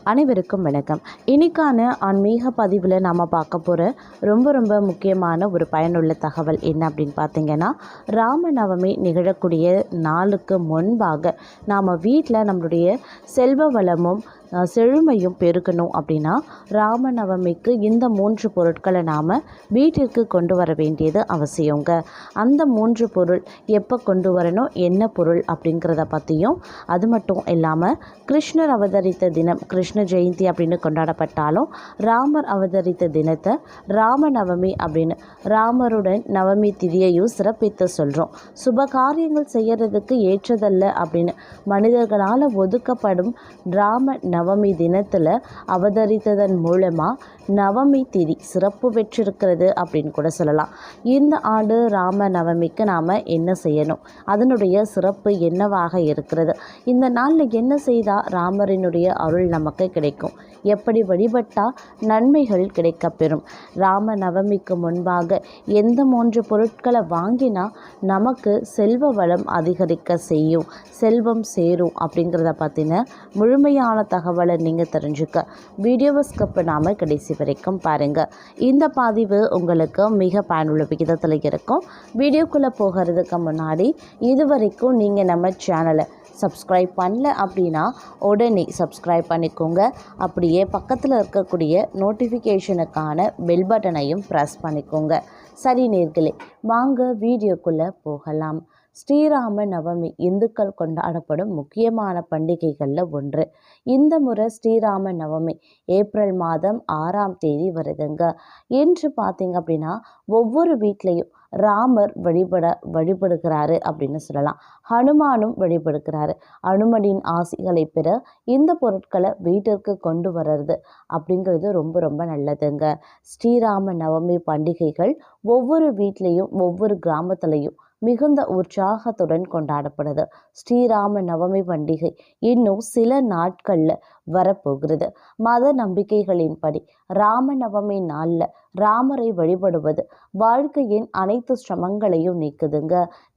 அனைவருக்கும் வணக்கம். இன்னைக்கான ஆன்மீக பதிவில் நாம் பார்க்க போகிற ரொம்ப முக்கியமான ஒரு பயனுள்ள தகவல் என்ன அப்படின்னு பார்த்தீங்கன்னா, ராமநவமி நிகழக்கூடிய நாளுக்கு முன்பாக நாம் வீட்டில் நம்மளுடைய செல்வ வளமும் செழுமையும் பெருக்கணும் அப்படின்னா ராமநவமிக்கு இந்த 3 பொருட்களை நாம் வீட்டிற்கு கொண்டு வர வேண்டியது அவசியங்க. அந்த 3 பொருள் எப்போ கொண்டு வரணும், என்ன பொருள் அப்படிங்கிறத பற்றியும், அது மட்டும் இல்லாமல் கிருஷ்ணர் அவதரித்த தினம் கிருஷ்ண ஜெயந்தி அப்படின்னு கொண்டாடப்பட்டாலும் ராமர் அவதரித்த தினத்தை ராமநவமி அப்படின்னு ராமருடன் நவமி திதியையும் சிறப்பித்து சொல்கிறோம். சுப காரியங்கள் செய்யறதுக்கு ஏற்றதல்ல அப்படின்னு மனிதர்களால் ஒதுக்கப்படும் ராம நவமி தினத்தில் அவதரித்ததன் மூலமாக நவமி திதி சிறப்பு பெற்றிருக்கிறது அப்படின்னு கூட சொல்லலாம். இந்த ஆண்டு ராம நவமிக்கு நாம் என்ன செய்யணும், அதனுடைய சிறப்பு என்னவாக இருக்கிறது, இந்த நாளில் என்ன செய்தால் ராமரினுடைய அருள் நமக்கு கிடைக்கும், எப்படி வழிபட்டால் நன்மைகள் கிடைக்கப்பெறும், ராம நவமிக்கு முன்பாக எந்த 3 பொருட்களை வாங்கினா நமக்கு செல்வ வளம் அதிகரிக்க செய்யும், செல்வம் சேரும் அப்படிங்கிறத பற்றின முழுமையான தகவலை நீங்கள் தெரிஞ்சுக்க வீடியோவை ஸ்கிப் பண்ணாமல் கடைசி வரைக்கும் பாருங்கள். இந்த பதிவு உங்களுக்கு மிக பயனுள்ள விகிதத்தில் இருக்கும். வீடியோக்குள்ளே போகிறதுக்கு முன்னாடி இது வரைக்கும் நீங்கள் நம்ம சேனலை சப்ஸ்கிரைப் பண்ணல அப்படின்னா உடனே சப்ஸ்கிரைப் பண்ணிக்கோங்க. அப்படியே பக்கத்தில் இருக்கக்கூடிய நோட்டிஃபிகேஷனுக்கான பெல் பட்டனையும் ப்ரெஸ் பண்ணிக்கோங்க. சரி நேர்களே, வாங்க வீடியோக்குள்ளே போகலாம். ஸ்ரீராம நவமி இந்துக்கள் கொண்டாடப்படும் முக்கியமான பண்டிகைகளில் ஒன்று. இந்த முறை ஸ்ரீராம நவமி ஏப்ரல் மாதம் 6ஆம் தேதி வருதுங்க. என்று பார்த்தீங்க அப்படின்னா ஒவ்வொரு வீட்லேயும் ராமர் வழிபடுகிறாரு அப்படின்னு சொல்லலாம். ஹனுமானும் வழிபடுகிறாரு. அனுமனின் ஆசிகளை பெற இந்த பொருட்களை வீட்டிற்கு கொண்டு வர்றது அப்படிங்கிறது ரொம்ப நல்லதுங்க. ஸ்ரீராம நவமி பண்டிகைகள் ஒவ்வொரு வீட்லேயும் ஒவ்வொரு கிராமத்துலேயும் மிகுந்த உற்சாகத்துடன் கொண்டாடப்படுது. ஸ்ரீராம நவமி பண்டிகை இன்னும் சில நாட்களில் வரப்போகிறது. மத நம்பிக்கைகளின்படி ராமநவமி நாளில் ராமரை வழிபடுவது வாழ்க்கையின் அனைத்து சிரமங்களையும் நீக்குதுங்க.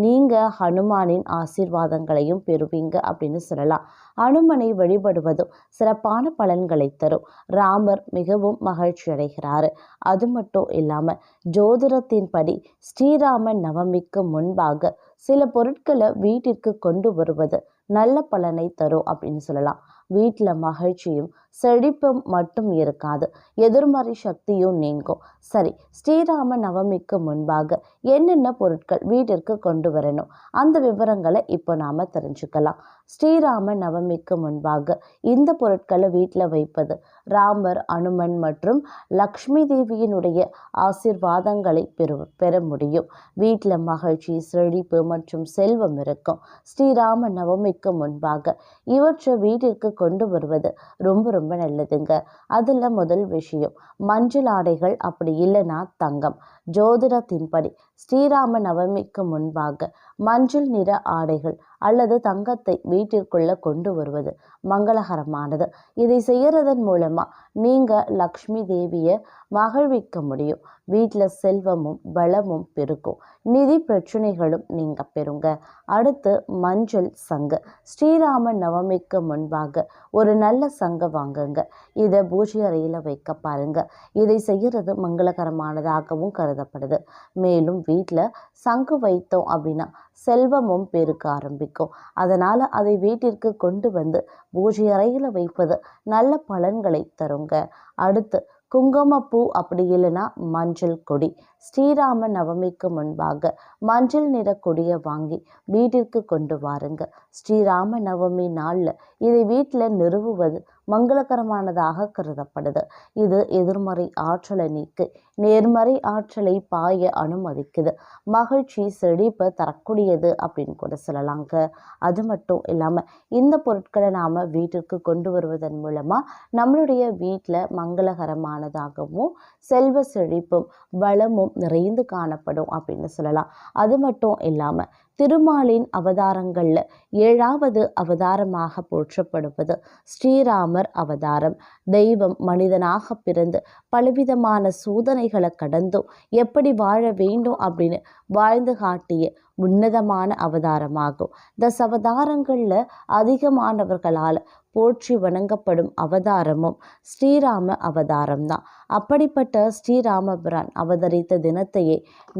நீங்கள் ஹனுமானின் ஆசீர்வாதங்களையும் பெறுவீங்க அப்படின்னு சொல்லலாம். அனுமனை வழிபடுவதும் சிறப்பான பலன்களை தரும். ராமர் மிகவும் மகிழ்ச்சி அடைகிறாரு. அது மட்டும் இல்லாமல் ஜோதிடத்தின்படி ஸ்ரீராம நவமிக்கு முன்பாக சில பொருட்களை வீட்டிற்கு கொண்டு வருவது நல்ல பலனை தரும் அப்படின்னு சொல்லலாம். வீட்டில் மகிழ்ச்சியும் செழிப்பும் மட்டும் இருக்காது, எதிர்மறை சக்தியும் நீங்கும். சரி, ஸ்ரீராம நவமிக்கு முன்பாக என்னென்ன பொருட்கள் வீட்டிற்கு கொண்டு வரணும், அந்த விவரங்களை இப்போ நாம் தெரிஞ்சுக்கலாம். ஸ்ரீராம நவமிக்கு முன்பாக இந்த பொருட்களை வீட்டில் வைப்பது ராமர், அனுமன் மற்றும் லக்ஷ்மி தேவியினுடைய ஆசீர்வாதங்களை பெற முடியும். வீட்டில் மகிழ்ச்சி, செழிப்பு மற்றும் செல்வம் இருக்கும். ஸ்ரீராம நவமிக்கு முன்பாக இவற்றை வீட்டிற்கு கொண்டு வருவது ரொம்ப நல்லதுங்க. அதில் முதல் விஷயம் மஞ்சள் ஆடைகள், அப்படி இல்லைன்னா தங்கம். ஜோதிடத்தின்படி ஸ்ரீராம நவமிக்கு முன்பாக மஞ்சள் நிற ஆடைகள் அல்லது தங்கத்தை வீட்டிற்குள்ள கொண்டு வருவது மங்களகரமானது. இதை செய்யறதன் மூலமா நீங்க லக்ஷ்மி தேவியை மகிழ்விக்க முடியும். வீட்டில் செல்வமும் வளமும் பெருக்கும். நிதி பிரச்சனைகளும் நீங்க பெறுங்க. அடுத்து மஞ்சள் சங்கு. ஸ்ரீராம நவமிக்கு முன்பாக ஒரு நல்ல சங்கை வாங்குங்க. இதை பூஜை அறையில் வைக்க பாருங்க. இதை செய்யறது மங்களகரமானதாகவும் கருதப்படுது. மேலும் வீட்டில் சங்கு வைத்தோம் அப்படின்னா செல்வமும் பெருக்க ஆரம்பிக்கும். அதனால் அதை வீட்டிற்கு கொண்டு வந்து பூஜை அறையில் வைப்பது நல்ல பலன்களை தருங்க. அடுத்து குங்குமப்பூ, அப்படி இல்லைன்னா மஞ்சள் கொடி. ஸ்ரீராம நவமிக்கு முன்பாக மஞ்சள் நிற கொடியை வாங்கி வீட்டிற்கு கொண்டு வாருங்க. ஸ்ரீராம நவமி நாளில் இதை வீட்டில் நிறுவுவது மங்களகரமானதாக கருதப்படுது. இது எதிர்மறை ஆற்றலை நீக்கி நேர்மறை ஆற்றலை பாய அனுமதிக்குது. மகிழ்ச்சி, செழிப்பை தரக்கூடியது அப்படின்னு கூட சொல்லலாங்க. அது மட்டும் இல்லாமல் இந்த பொருட்களை நாம் வீட்டிற்கு கொண்டு வருவதன் மூலமாக நம்மளுடைய வீட்டில் மங்களகரமானதாகவும் செல்வ செழிப்பும் வளமும் நிறைந்து காணப்படும் அப்படின்னு சொல்லலாம். அது மட்டும் இல்லாமல் திருமாலின் அவதாரங்களில் 7வது அவதாரமாக போற்றப்படுவது ஸ்ரீராமர் அவதாரம். தெய்வம் மனிதனாக பிறந்து பலவிதமான சோதனைகளை கடந்தும் எப்படி வாழ வேண்டும் அப்படின்னு வாழ்ந்து காட்டிய உன்னதமான அவதாரமாகும். தசவதாரங்களில் அதிகமானவர்களால் போற்றி வணங்கப்படும் அவதாரமும் ஸ்ரீராம அவதாரம்தான். அப்படிப்பட்ட ஸ்ரீராமபிரான் அவதரித்த தினத்தையே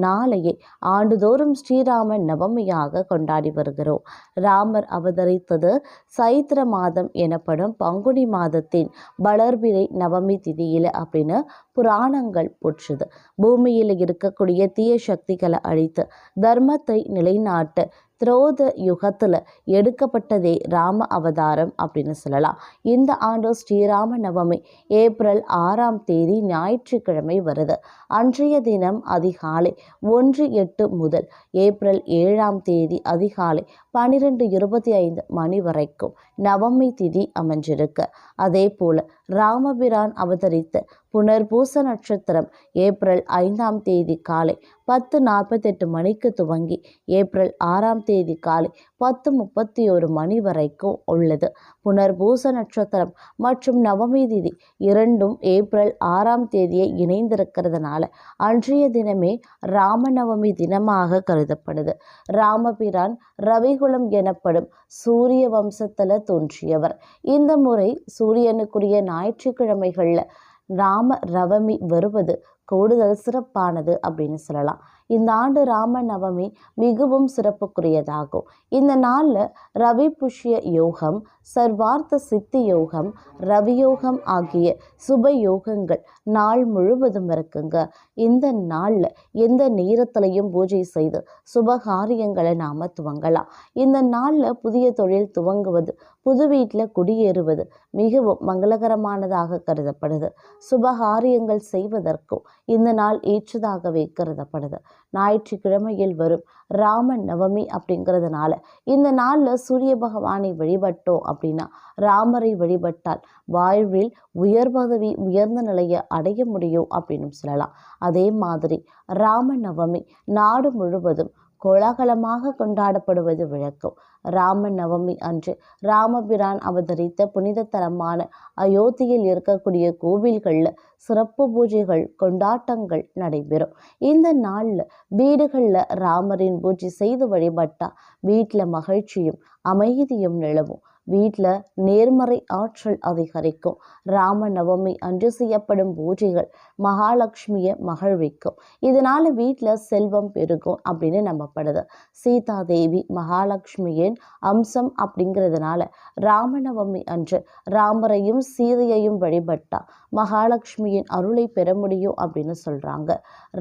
நாளையே ஆண்டுதோறும் ஸ்ரீராம நவமியாக கொண்டாடி வருகிறோம். ராமர் அவதரித்தது சைத்திர மாதம் எனப்படும் பங்குனி மாதத்தின் வளர்பிறை நவமி திதியில அப்படின்னு புராணங்கள் போற்றுது. பூமியில் இருக்கக்கூடிய தீய சக்திகளை அழித்து தர்மத்தை நிலைநாட்ட திரோத யுகத்துல எடுக்கப்பட்டதே ராம அவதாரம் அப்படின்னு சொல்லலாம். இந்த ஆண்டு ஸ்ரீராம நவமி ஏப்ரல் 6ஆம் தேதி ஞாயிற்றுக்கிழமை வருது. அன்றைய தினம் அதிகாலை 1:08 முதல் ஏப்ரல் 7ஆம் தேதி அதிகாலை 12:25 மணி வரைக்கும் நவமி திதி அமைஞ்சிருக்கு. அதே போல ராமபிரான் அவதரித்த புனர்பூச நட்சத்திரம் ஏப்ரல் 5ஆம் தேதி காலை 10:48 மணிக்கு துவங்கி ஏப்ரல் 6ஆம் தேதி காலை 10:31 மணி வரைக்கும் உள்ளது. புனர்பூச நட்சத்திரம் மற்றும் நவமி திதி இரண்டும் ஏப்ரல் 6ஆம் தேதியை இணைந்திருக்கிறதுனால அன்றைய தினமே ராமநவமி தினமாக கருதப்படுது. ராமபிரான் ரவிகுலம் எனப்படும் சூரிய வம்சத்துல தோன்றியவர். இந்த முறை சூரியனுக்குரிய ஞாயிற்றுக்கிழமைகள்ல ராம நவமி வருவது கூடுதல் சிறப்பானது அப்படின்னு சொல்லலாம். இந்த ஆண்டு ராம நவமி மிகவும் சிறப்புக்குரியதாகும். இந்த நாளில் ரவி புஷ்ய யோகம், சர்வார்த்த சித்தி யோகம், ரவியோகம் ஆகிய சுப யோகங்கள் நாள் முழுவதும் இருக்குங்க. இந்த நாளில் எந்த நேரத்திலையும் பூஜை செய்து சுபகாரியங்களை நாம் துவங்கலாம். இந்த நாளில் புதிய தொழில் துவங்குவது, புது வீட்டில் குடியேறுவது மிகவும் மங்களகரமானதாக கருதப்படுது. சுபகாரியங்கள் செய்வதற்கும் இந்த நாள் ஏற்றதாகவே கருதப்படுது. ஞாயிற்றுக்கிழமையில் வரும் ராம நவமி அப்படிங்கிறதுனால இந்த நாளில் சூரிய பகவானை வழிபட்டோம் அப்படின்னா, ராமரை வழிபட்டால் வாழ்வில் உயர் பதவி உயர்ந்த நிலையை அடைய முடியும் அப்படின்னு சொல்லலாம். அதே மாதிரி ராம நவமி நாடு முழுவதும் கோலாகலமாக கொண்டாடப்படுவது வழக்கம். ராம நவமி அன்று ராமபிரான் அவதரித்த புனித தலமான அயோத்தியில் இருக்கக்கூடிய கோவில்களில் சிறப்பு பூஜைகள் கொண்டாட்டங்கள் நடைபெறும். இந்த நாளில் வீடுகளில் ராமரின் பூஜை செய்து வழிபட்டா வீட்டில் மகிழ்ச்சியும் அமைதியும் நிலவும். வீட்டில் நேர்மறை ஆற்றல் அதிகரிக்கும். ராம நவமி அன்று செய்யப்படும் பூஜைகள் மகாலட்சுமியை மகிழ்விக்கும். இதனால வீட்டில் செல்வம் பெருகும் அப்படின்னு நம்பப்படுது. சீதா தேவி மகாலட்சுமியின் அம்சம் அப்படிங்கிறதுனால ராமநவமி அன்று ராமரையும் சீதையையும் வழிபட்டா மகாலட்சுமியின் அருளை பெற முடியும் அப்படின்னு சொல்றாங்க.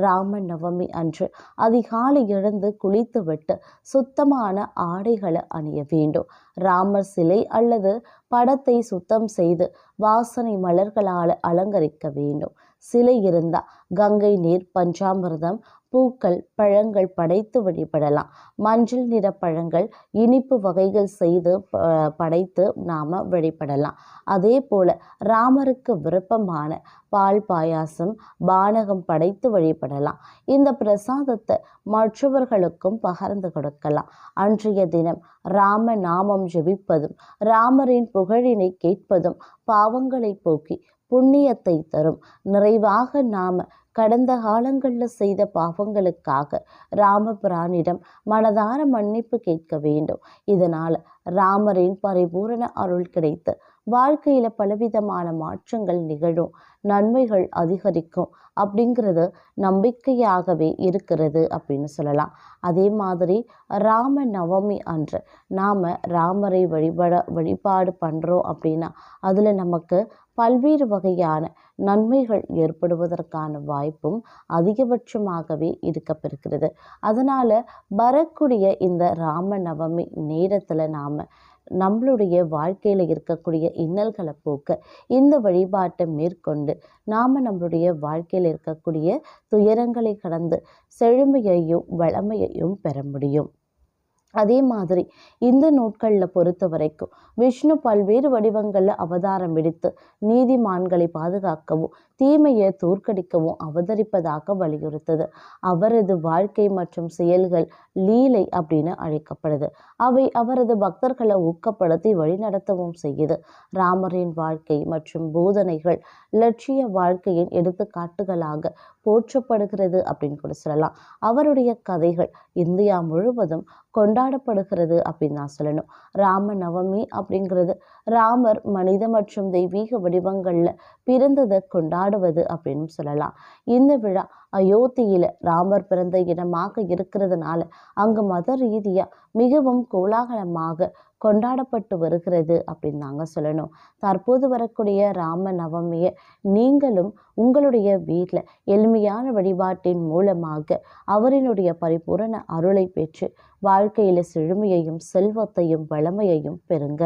ராம நவமி அன்று அதிகாலை எழுந்து குளித்து விட்டு சுத்தமான ஆடைகளை அணிய வேண்டும். ராமர் சிலை அல்லது படத்தை சுத்தம் செய்து வாசனை மலர்களால் அலங்கரிக்க வேண்டும். சிலை இருந்தால் கங்கை நீர், பஞ்சாமிர்தம், பூக்கள், பழங்கள் படைத்து வழிபடலாம். மஞ்சள் நிற பழங்கள், இனிப்பு வகைகள் செய்து படைத்து நாம வழிபடலாம். அதே போல ராமருக்கு விருப்பமான பால் பாயாசம், பானகம் படைத்து வழிபடலாம். இந்த பிரசாதத்தை மற்றவர்களுக்கும் பகிர்ந்து கொடுக்கலாம். அன்றைய தினம் ராம நாமம் ஜெபிப்பதும் ராமரின் புகழினை கேட்பதும் பாவங்களை போக்கி புண்ணியத்தை தரும். நிறைவாக நாம கடந்த காலங்களில் செய்த பாவங்களுக்காக ராமபிரானிடம் மனதார மன்னிப்பு கேட்க வேண்டும். இதனால் ராமரின் பரிபூரண அருள் கிடைத்து வாழ்க்கையில பலவிதமான மாற்றங்கள் நிகழும், நன்மைகள் அதிகரிக்கும் அப்படிங்கிறது நம்பிக்கையாகவே இருக்கிறது அப்படின்னு சொல்லலாம். அதே மாதிரி ராம நவமி அன்று நாம ராமரை வழிபாடு பண்றோம் அப்படின்னா அதுல நமக்கு பல்வேறு வகையான நன்மைகள் ஏற்படுவதற்கான வாய்ப்பும் அதிகபட்சமாகவே இருக்கப்பெறுகிறது. அதனால வரக்கூடிய இந்த ராம நவமி நேரத்துல நாம நம்மளுடைய வாழ்க்கையில இருக்கக்கூடிய இன்னல்களை போக்க இந்த வழிபாட்டை மேற்கொண்டு நாம நம்மளுடைய வாழ்க்கையில் இருக்கக்கூடிய துயரங்களை கடந்து செழுமையையும் வளமையையும் பெற முடியும். அதே மாதிரி இந்த நாட்களில் பொறுத்த வரைக்கும் விஷ்ணு பல்வேறு வடிவங்களில் அவதாரம் எடுத்து நீதிமான்களை பாதுகாக்கவும் தீமையை தோற்கடிக்கவும் அவதரிப்பதாக வலியுறுத்தது. அவரது வாழ்க்கை மற்றும் செயல்கள் லீலை அப்படின்னு அழைக்கப்படுது. அவை அவரது பக்தர்களை ஊக்கப்படுத்தி வழிநடத்தவும் செய்யுது. ராமரின் வாழ்க்கை மற்றும் போதனைகள் லட்சிய வாழ்க்கையின் எடுத்துக்காட்டுகளாக போற்றப்படுகிறது அப்படின்னு கூட சொல்லலாம். அவருடைய கதைகள் இந்தியா முழுவதும் கொண்டாடப்படுகிறது அப்படின்னு தான் சொல்லணும். ராம நவமி அப்படிங்கிறது ராமர் மனித மற்றும் தெய்வீக வடிவங்களில் பிறந்ததை கொண்டாடுவது அப்படின்னு சொல்லலாம். இந்த விழா அயோத்தியில ராமர் பிறந்த இடமாக இருக்கிறதுனால அங்கு மத ரீதியா மிகவும் கோலாகலமாக கொண்டாடப்பட்டு வருகிறது அப்படின்னு தாங்க சொல்லணும். தற்போது வரக்கூடிய ராம நவமியை நீங்களும் உங்களுடைய வீட்டில் எளிமையான வழிபாட்டின் மூலமாக அவரினுடைய பரிபூரண அருளை பெற்று வாழ்க்கையில செழுமையையும் செல்வத்தையும் வளமையையும் பெறுங்க.